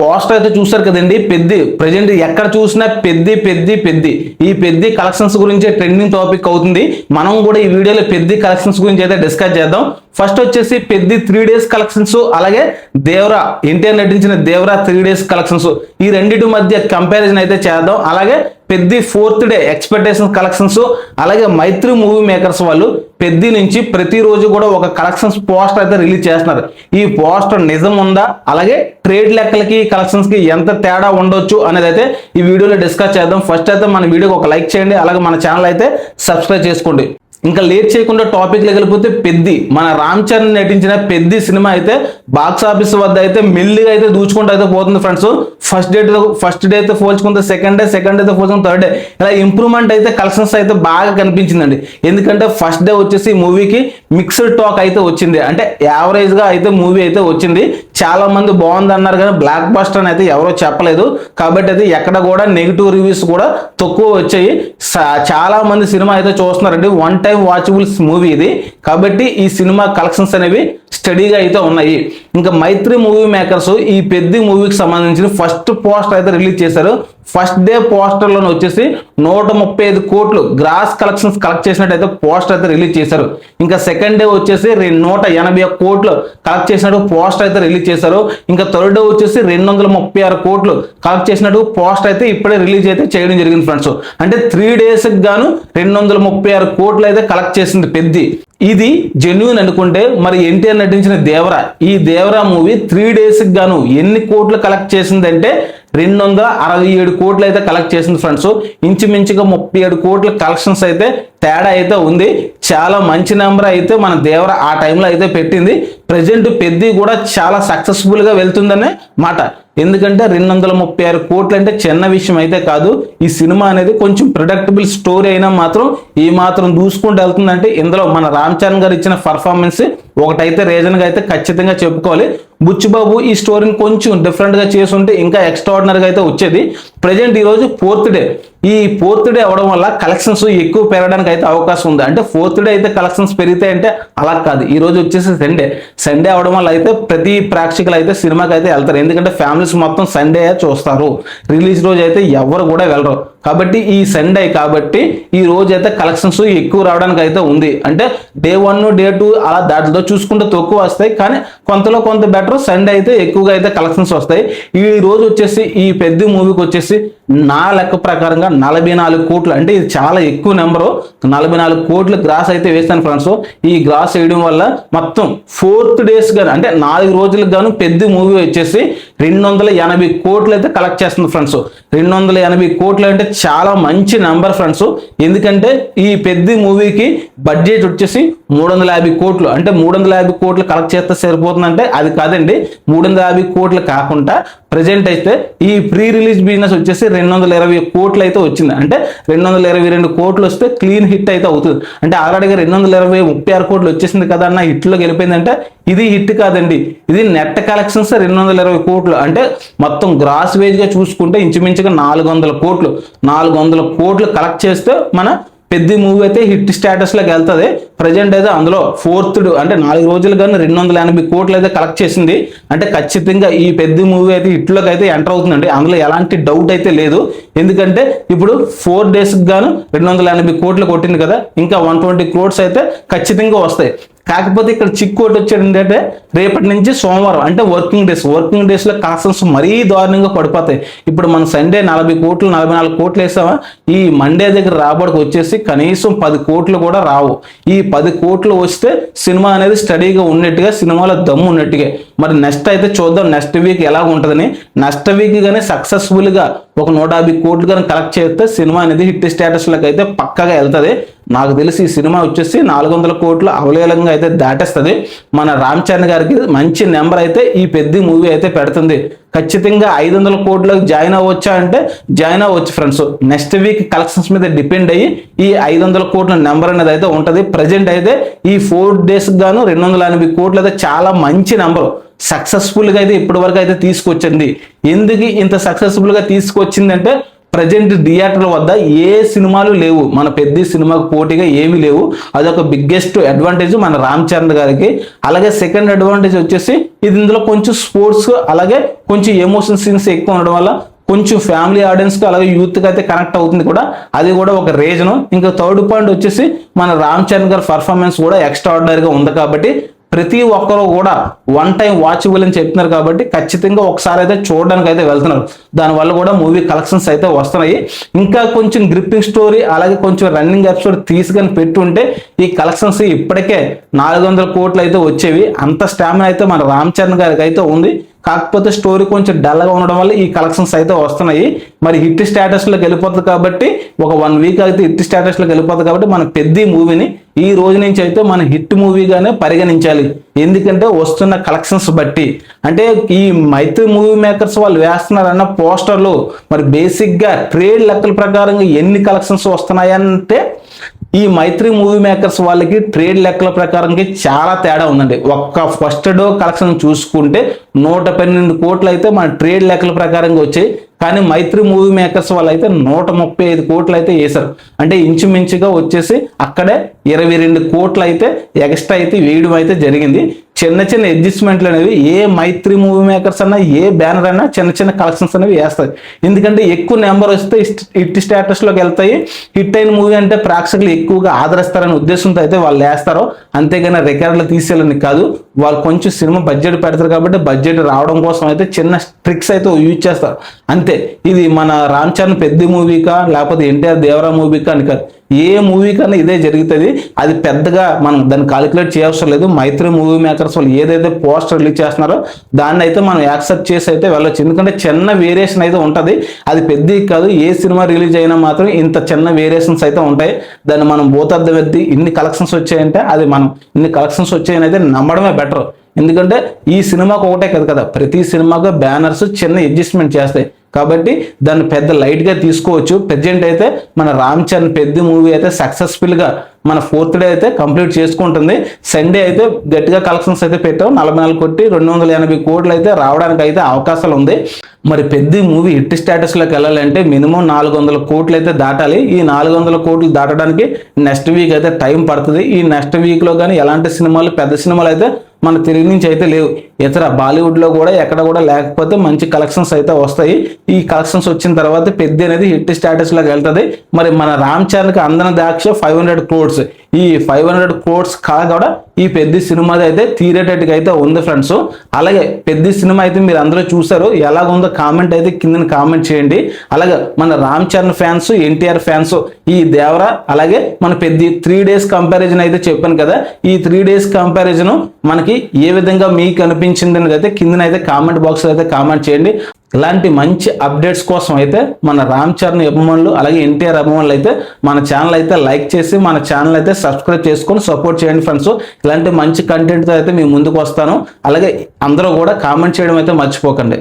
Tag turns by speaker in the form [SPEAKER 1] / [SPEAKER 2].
[SPEAKER 1] Poster అయితే చూసారు కదండి. పెద్ది ప్రజెంట్ ఎక్కడ చూసినా పెద్ది ఈ పెద్ది కలెక్షన్స్ గురించి ట్రెండింగ్ టాపిక్ అవుతుంది. మనం కూడా ఈ వీడియోలో పెద్ది కలెక్షన్స్ గురించి అయితే డిస్కస్ చేద్దాం. ఫస్ట్ వచ్చేసి పెద్ది 3 days కలెక్షన్స్, అలాగే దేవరా ఎన్టీఆర్ నటించిన దేవరా 3 days కలెక్షన్స్, ఈ రెండింటి మధ్య కంపారిజన్ అయితే చేద్దాం. అలాగే Peddi 4th day expectation collections, అలాగే మైత్రి మూవీ మేకర్స్ వాళ్ళు పెద్ది నుంచి ప్రతిరోజు కూడా ఒక కలెక్షన్స్ పోస్టర్ అయితే రిలీజ్ చేస్తున్నారు. ఈ పోస్టర్ నిజం ఉందా, అలాగే ట్రేడ్ లెక్కలకి కలెక్షన్స్ కి ఎంత తేడా ఉండొచ్చు అనేది అయితే ఈ వీడియోలో డిస్కస్ చేద్దాం. ఫస్ట్ అయితే మన వీడియోకి ఒక లైక్ చేయండి, అలాగే మన ఛానల్ అయితే సబ్స్క్రైబ్ చేసుకోండి. ఇంకా లేట్ చేయకుండా టాపిక్ వెళ్ళిపోతే పెద్ది మన రామ్ చరణ్ నటించిన పెద్ది సినిమా అయితే బాక్స్ ఆఫీస్ వద్ద అయితే మెల్లిగా అయితే దూచుకుంటూ అయితే పోతుంది ఫ్రెండ్స్. ఫస్ట్ డే అయితే పోల్చుకుంటే సెకండ్ డే అయితే పోల్చుకుంటే థర్డ్ డే ఇలా ఇంప్రూవ్మెంట్ అయితే కలెక్షన్స్ అయితే బాగా కనిపించిందండి. ఎందుకంటే ఫస్ట్ డే వచ్చేసి మూవీకి మిక్స్డ్ టాక్ అయితే వచ్చింది, అంటే యావరేజ్ గా అయితే మూవీ అయితే వచ్చింది. చాలా మంది బాగుంది అన్నారు కానీ బ్లాక్ బస్టర్ అని అయితే ఎవరో చెప్పలేదు. కాబట్టి అయితే ఎక్కడ కూడా నెగిటివ్ రివ్యూస్ కూడా తక్కువ వచ్చాయి. చాలా మంది సినిమా అయితే చూస్తున్నారండి. వన్ టైం వాచబుల్స్ మూవీ ఇది. కాబట్టి ఈ సినిమా కలెక్షన్స్ అనేవి స్టడీగా అయితే ఉన్నాయి. ఇంకా మైత్రి మూవీ మేకర్స్ ఈ పెద్ది మూవీకి సంబంధించిన ఫస్ట్ పోస్టర్ అయితే రిలీజ్ చేశారు. ఫస్ట్ డే పోస్టర్ లోనే వచ్చేసి 135 కోట్లు గ్రాస్ కలెక్షన్స్ కలెక్ట్ చేసినట్టయితే పోస్టర్ అయితే రిలీజ్ చేశారు. ఇంకా సెకండ్ డే వచ్చేసి 181 కోట్లు కలెక్ట్ చేసినట్టు పోస్టర్ అయితే రిలీజ్ చేశారు. ఇంకా థర్డ్ డే వచ్చేసి 236 కోట్లు కలెక్ట్ చేసినట్టు పోస్టర్ అయితే ఇప్పుడే రిలీజ్ అయితే చేయడం జరిగింది ఫ్రెండ్స్. అంటే 3 days కి గాను 236 కోట్లు అయితే కలెక్ట్ చేసింది పెద్ది. ఇది జెన్యూన్ అనుకుంటే మరి ఎన్టీఆర్ నటించిన దేవరా, ఈ దేవరా మూవీ 3 days కి గాను ఎన్ని కోట్లు కలెక్ట్ చేసిందంటే 267 కోట్లు అయితే కలెక్ట్ చేసింది ఫ్రెండ్స్. ఇంచుమించుగా 37 కోట్ల కలెక్షన్స్ అయితే తేడా అయితే ఉంది. చాలా మంచి నెంబర్ అయితే మన దేవర ఆ టైంలో అయితే పెట్టింది. ప్రజెంట్ పెద్ది కూడా చాలా సక్సెస్ఫుల్ గా వెళ్తుందనే మాట. ఎందుకంటే 236 కోట్లు అంటే చిన్న విషయం అయితే కాదు. ఈ సినిమా అనేది కొంచెం ప్రిడక్టబుల్ స్టోరీ అయినా మాత్రం ఈ మాత్రం దూసుకుంటూ వెళ్తుందంటే ఇందులో మన రామ్ చరణ్ గారు ఇచ్చిన పర్ఫార్మెన్స్ ఒకటైతే రీజన్ గా అయితే ఖచ్చితంగా చెప్పుకోవాలి. బుచ్చిబాబు ఈ స్టోరీని కొంచెం డిఫరెంట్ గా చేసుంటే ఇంకా ఎక్స్ట్రాడినరీగా అయితే వచ్చేది. ప్రజెంట్ ఈ రోజు 4th డే, ఈ 4th డే అవడం వల్ల కలెక్షన్స్ ఎక్కువ పెరగడానికి అయితే అవకాశం ఉంది. అంటే 4th డే అయితే కలెక్షన్స్ పెరిగితే అంటే అలా కాదు. ఈ రోజు వచ్చేసి సండే అవడం వల్ల అయితే ప్రతి ప్రేక్షకులు అయితే సినిమాకి అయితే వెళ్తారు. ఎందుకంటే ఫ్యామిలీస్ మొత్తం సండే చూస్తారు, రిలీజ్ రోజు అయితే ఎవరు కూడా వెళ్ళరు. కాబట్టి ఈ సండే కాబట్టి ఈ రోజు అయితే కలెక్షన్స్ ఎక్కువ రావడానికి అయితే ఉంది. అంటే డే 1 డే 2 అలా దాంట్లో చూసుకుంటే తక్కువ వస్తాయి, కానీ కొంతలో కొంత బెటర్ సండే అయితే ఎక్కువగా అయితే కలెక్షన్స్ వస్తాయి. ఈ రోజు వచ్చేసి ఈ పెద్ద మూవీకి వచ్చేసి నా లెక్క ప్రకారంగా 44 కోట్లు, అంటే ఇది చాలా ఎక్కువ నెంబరు. 44 కోట్లు గ్రాస్ అయితే వేస్తాను ఫ్రెండ్స్. ఈ గ్రాస్ వేయడం వల్ల మొత్తం 4th days గాను అంటే 4 రోజులకు గాను పెద్ద మూవీ వచ్చేసి 280 కోట్లు అయితే కలెక్ట్ చేస్తుంది ఫ్రెండ్స్. 280 కోట్లు అంటే చాలా మంచి నెంబర్ ఫ్రెండ్స్. ఎందుకంటే ఈ పెద్ద మూవీకి బడ్జెట్ వచ్చేసి 350 కోట్లు, అంటే 350 కోట్లు కలెక్ట్ చేస్తే సరిపోతుందంటే అది కాదండి. 350 కోట్లు కాకుండా ప్రజెంట్ అయితే ఈ ప్రీ రిలీజ్ బిజినెస్ వచ్చేసి 220 కోట్లు అయితే వచ్చింది. అంటే 222 కోట్లు వస్తే క్లీన్ హిట్ అయితే అవుతుంది. అంటే ఆల్రెడీగా 36 కోట్లు వచ్చేసింది కదా అన్న హిట్లోకి వెళ్ళిపోయిందంటే ఇది హిట్ కాదండి. ఇది నెట్ కలెక్షన్స్ 220 కోట్లు. అంటే మొత్తం గ్రాస్ వేజ్ గా చూసుకుంటే ఇంచుమించుగా 400 కోట్లు కలెక్ట్ చేస్తే మన పెద్ద మూవీ అయితే హిట్ స్టేటస్ లోకి వెళ్తుంది. ప్రజెంట్ అయితే అందులో 4th అంటే 4 రోజులు కానీ 280 కోట్లు అయితే కలెక్ట్ చేసింది. అంటే ఖచ్చితంగా ఈ పెద్ద మూవీ అయితే హిట్లోకి అయితే ఎంటర్ అవుతుందండి. అందులో ఎలాంటి డౌట్ అయితే లేదు. ఎందుకంటే ఇప్పుడు 4 days గాను 280 కోట్లు కొట్టింది కదా, ఇంకా 120 crores అయితే ఖచ్చితంగా వస్తాయి. కాకపోతే ఇక్కడ చిక్కోటి వచ్చేది ఏంటంటే రేపటి నుంచి సోమవారం అంటే వర్కింగ్ డేస్ లో కలెక్షన్స్ మరీ దారుణంగా పడిపోతాయి. ఇప్పుడు మన సండే 40 కోట్లు 44 కోట్లు వేసామా, ఈ మండే దగ్గర రాబడికి వచ్చేసి కనీసం 10 కోట్లు కూడా రావు. ఈ 10 కోట్లు వస్తే సినిమా అనేది స్టడీగా ఉన్నట్టుగా, సినిమాలో దమ్ము ఉన్నట్టుగా. మరి నెక్స్ట్ అయితే చూద్దాం నెక్స్ట్ వీక్ ఎలా ఉంటుందని. నెక్స్ట్ వీక్ కానీ సక్సెస్ఫుల్ గా ఒక 150 కోట్లు కానీ కలెక్ట్ చేస్తే సినిమా అనేది హిట్ స్టేటస్ లోకి అయితే పక్కగా వెళ్తుంది. నాకు తెలిసి ఈ సినిమా వచ్చేసి 400 కోట్లు అవలేలంగా అయితే దాటేస్తుంది. మన రామ్ చరణ్ గారికి మంచి నెంబర్ అయితే ఈ పెద్ద మూవీ అయితే పెడుతుంది. ఖచ్చితంగా 500 కోట్లకు జాయిన్ అవ్వచ్చా అంటే జాయిన్ అవ్వచ్చు ఫ్రెండ్స్. నెక్స్ట్ వీక్ కలెక్షన్స్ మీద డిపెండ్ అయ్యి ఈ 500 కోట్ల నెంబర్ అనేది అయితే ఉంటుంది. ప్రజెంట్ అయితే ఈ 4 days గాను 280 కోట్లు అయితే చాలా మంచి నెంబర్. సక్సెస్ఫుల్ గా అయితే ఇప్పటి వరకు అయితే తీసుకొచ్చింది. ఎందుకు ఇంత సక్సెస్ఫుల్ గా తీసుకొచ్చింది అంటే ప్రజెంట్ థియేటర్ల వద్ద ఏ సినిమాలు లేవు, మన పెద్ద సినిమాకు పోటీగా ఏమీ లేవు. అదొక బిగ్గెస్ట్ అడ్వాంటేజ్ మన రామ్ చరణ్ గారికి. అలాగే సెకండ్ అడ్వాంటేజ్ వచ్చేసి ఇది ఇందులో కొంచెం స్పోర్ట్స్ అలాగే కొంచెం ఎమోషన్ సీన్స్ ఎక్కువ ఉండడం వల్ల కొంచెం ఫ్యామిలీ ఆడియన్స్కి అలాగే యూత్కి అయితే కనెక్ట్ అవుతుంది కూడా, అది కూడా ఒక రీజను. ఇంకా థర్డ్ పాయింట్ వచ్చేసి మన రామ్ చరణ్ గారి పర్ఫార్మెన్స్ కూడా ఎక్స్ట్రా ఆర్డినరీగా ఉంది కాబట్టి ప్రతి ఒక్కరు కూడా వన్ టైం వాచబుల్ అని చెప్తున్నారు కాబట్టి ఖచ్చితంగా ఒకసారి అయితే చూడడానికి అయితే వెళ్తున్నారు. దానివల్ల కూడా మూవీ కలెక్షన్స్ అయితే వస్తున్నాయి. ఇంకా కొంచెం గ్రిప్పింగ్ స్టోరీ అలాగే కొంచెం రన్నింగ్ ఎపిసోడ్ తీసుకొని పెట్టుంటే ఈ కలెక్షన్స్ ఇప్పటికే 400 కోట్లు అయితే వచ్చేవి. అంత స్టామినా అయితే మన రామ్ చరణ్ గారికి అయితే ఉంది. కాకపోతే స్టోరీ కొంచెం డల్గా ఉండడం వల్ల ఈ కలెక్షన్స్ అయితే వస్తున్నాయి. మరి హిట్ స్టేటస్లోకి వెళ్ళిపోతుంది కాబట్టి ఒక 1 వీక్ అయితే హిట్ స్టేటస్లోకి వెళ్ళిపోతుంది కాబట్టి మన పెద్ద మూవీని ఈ రోజు నుంచి అయితే మన హిట్ మూవీగానే పరిగణించాలి. ఎందుకంటే వస్తున్న కలెక్షన్స్ బట్టి. అంటే ఈ మైత్రి మూవీ మేకర్స్ వాళ్ళు వేస్తున్నారన్న పోస్టర్లు మరి బేసిక్గా ట్రేడ్ లెక్కల ప్రకారంగా ఎన్ని కలెక్షన్స్ వస్తున్నాయంటే ఈ మైత్రి మూవీ మేకర్స్ వాళ్ళకి ట్రేడ్ లెక్కల ప్రకారంగా చాలా తేడా ఉందండి. ఒక్క ఫస్ట్ డే కలెక్షన్ చూసుకుంటే 112 కోట్లు అయితే మన ట్రేడ్ లెక్కల ప్రకారంగా వచ్చాయి. కానీ మైత్రి మూవీ మేకర్స్ వాళ్ళు అయితే 135 కోట్లు అయితే వేశారు. అంటే ఇంచుమించుగా వచ్చేసి అక్కడే 22 కోట్లు అయితే ఎక్స్ట్రా అయితే వేయడం అయితే జరిగింది. చిన్న చిన్న అడ్జస్ట్మెంట్లు అనేవి ఏ మైత్రి మూవీ మేకర్స్ అన్నా ఏ బ్యానర్ అయినా చిన్న చిన్న కలెక్షన్స్ అనేవి వేస్తాయి. ఎందుకంటే ఎక్కువ నెంబర్ వస్తే హిట్ స్టేటస్లోకి వెళ్తాయి. హిట్ అయిన మూవీ అంటే ప్రేక్షకులు ఎక్కువగా ఆదరిస్తారనే ఉద్దేశంతో అయితే వాళ్ళు వేస్తారో, అంతేగాని రికార్డులు తీసేయాలని కాదు. వాళ్ళు కొంచెం సినిమా బడ్జెట్ పెడతారు కాబట్టి బడ్జెట్ రావడం కోసం అయితే చిన్న ట్రిక్స్ అయితే యూజ్ చేస్తారు అంతే. ఇది మన రామ్ చరణ్ పెద్ద మూవీకా లేకపోతే ఎన్టీఆర్ దేవరా మూవీకా అని కాదు, ఏ మూవీ కన్నా ఇదే జరుగుతుంది. అది పెద్దగా మనం దాన్ని కాలిక్యులేట్ చేయవసరం లేదు. మైత్రి మూవీ మేకర్స్ వాళ్ళు ఏదైతే పోస్టర్ రిలీజ్ చేస్తున్నారో దాన్ని అయితే మనం యాక్సెప్ట్ చేసి అయితే వెళ్ళొచ్చు. ఎందుకంటే చిన్న వేరియేషన్ అయితే ఉంటుంది. అది పెద్దది కాదు. ఏ సినిమా రిలీజ్ అయినా మాత్రం ఇంత చిన్న వేరియేషన్స్ అయితే ఉంటాయి. దాన్ని మనం భూతార్థం ఎత్తి ఇన్ని కలెక్షన్స్ వచ్చాయంటే అది మనం ఇన్ని కలెక్షన్స్ వచ్చాయని అయితే నమ్మడమే బెటర్. ఎందుకంటే ఈ సినిమాకు ఒకటే కదా, ప్రతి సినిమాకు బ్యానర్స్ చిన్న అడ్జస్ట్మెంట్ చేస్తాయి కాబట్టి దాన్ని పెద్ద లైట్గా తీసుకోవచ్చు. ప్రెజెంట్ అయితే మన రామ్ చరణ్ పెద్ద మూవీ అయితే సక్సెస్ఫుల్గా మన 4th డే అయితే కంప్లీట్ చేసుకుంటుంది. సండే అయితే గట్టిగా కలెక్షన్స్ అయితే పెట్టాం. 44 కోటి 280 కోట్లు అయితే రావడానికి అయితే అవకాశాలు ఉంది. మరి పెద్ద మూవీ హిట్ స్టేటస్లోకి వెళ్ళాలంటే మినిమం 400 కోట్లు అయితే దాటాలి. ఈ 400 కోట్లు దాటడానికి నెక్స్ట్ వీక్ అయితే టైం పడుతుంది. ఈ నెక్స్ట్ వీక్లో కానీ ఎలాంటి సినిమాలు పెద్ద సినిమాలు అయితే మన తెలుగు నుంచి అయితే లేవు. ఇతర బాలీవుడ్లో కూడా ఎక్కడ కూడా లేకపోతే మంచి కలెక్షన్స్ అయితే వస్తాయి. ఈ కలెక్షన్స్ వచ్చిన తర్వాత పెద్ద అనేది హిట్ స్టేటస్లోకి వెళ్తుంది. మరి మన రామ్ చరణ్కి అందని దాక్ష 500 crores. ఈ 500 crores కూడా ఈ పెద్ద సినిమాది అయితే తీరేటట్టుగా అయితే ఉంది ఫ్రెండ్స్. అలాగే పెద్ద సినిమా అయితే మీరు అందరూ చూసారు. ఎలాగుందో కామెంట్ అయితే కింద కామెంట్ చేయండి. అలాగే మన రామ్ చరణ్ ఫ్యాన్స్, ఎన్టీఆర్ ఫ్యాన్స్, ఈ దేవరా అలాగే మన పెద్ద 3 days కంపారిజన్ అయితే చెప్పాను కదా. ఈ 3 days కంపారిజన్ మనకి ఏ విధంగా మీకు అనిపించింది అనేది అయితే కింద అయితే కామెంట్ బాక్స్లో అయితే కామెంట్ చేయండి. ఇలాంటి మంచి అప్డేట్స్ కోసం అయితే మన రామ్ చరణ్ అభిమానులు అలాగే ఎన్టీఆర్ అభిమానులు అయితే మన ఛానల్ అయితే లైక్ చేసి మన ఛానల్ అయితే సబ్స్క్రైబ్ చేసుకొని సపోర్ట్ చేయండి ఫ్రెండ్స్. ఇలాంటి మంచి కంటెంట్తో అయితే మీ ముందుకు వస్తాను. అలాగే అందరూ కూడా కామెంట్ చేయడం అయితే మర్చిపోకండి.